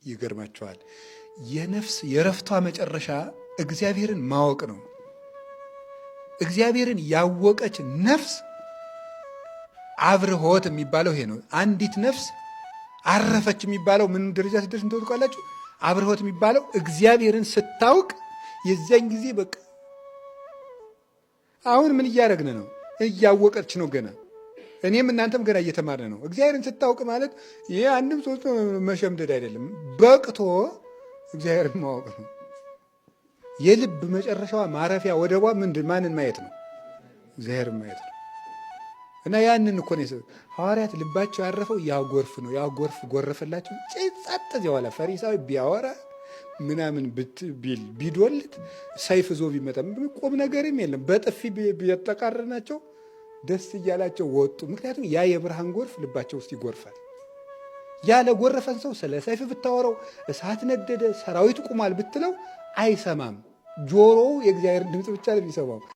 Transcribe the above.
ይገርማቸዋል። የነፍስ የረፍቷ መጨረሻ እግዚአብሔርን ማወቅ ነው። እግዚአብሔርን ያወቀች ነፍስ አብርሆት የሚባለው ይሄ ነው። አንዲት ነፍስ አረፈች የሚባለው ምን ደረጃ ሲደርስ እንደወጥቃላችሁ? አብርሆት የሚባለው እግዚአብሔርን ስታውቅ የዚያን ጊዜ በቃ አሁን ምን እያደረግን ነው? እያወቀች ነው ገና። እኔም እናንተም ገና እየተማርን ነው። እግዚአብሔርን ስታውቅ ማለት ይሄ አንድም ሶስት መሸምደድ አይደለም፣ በቅቶ እግዚአብሔርን ማወቅ ነው። የልብ መጨረሻዋ ማረፊያ ወደቧ ምንድን ማንን ማየት ነው? እግዚአብሔርን ማየት ነው። እና ያንን እኮ ነው ሐዋርያት ልባቸው ያረፈው ያ ጎርፍ ነው። ያ ጎርፍ ጎረፈላቸው። ጸጥ ዚያዋላ ፈሪሳዊ ቢያወራ ምናምን ቢዶልት ሰይፍ ዞ ቢመጣ ቁም ነገርም የለም። በጥፊ ቢያጠቃርናቸው ደስ እያላቸው ወጡ። ምክንያቱም ያ የብርሃን ጎርፍ ልባቸው ውስጥ ይጎርፋል። ያለ ጎረፈን ሰው ስለ ሰይፍ ብታወራው እሳት ነደደ፣ ሰራዊት ቁሟል ብትለው አይሰማም። ጆሮው የእግዚአብሔር ድምፅ ብቻ ነው የሚሰማው።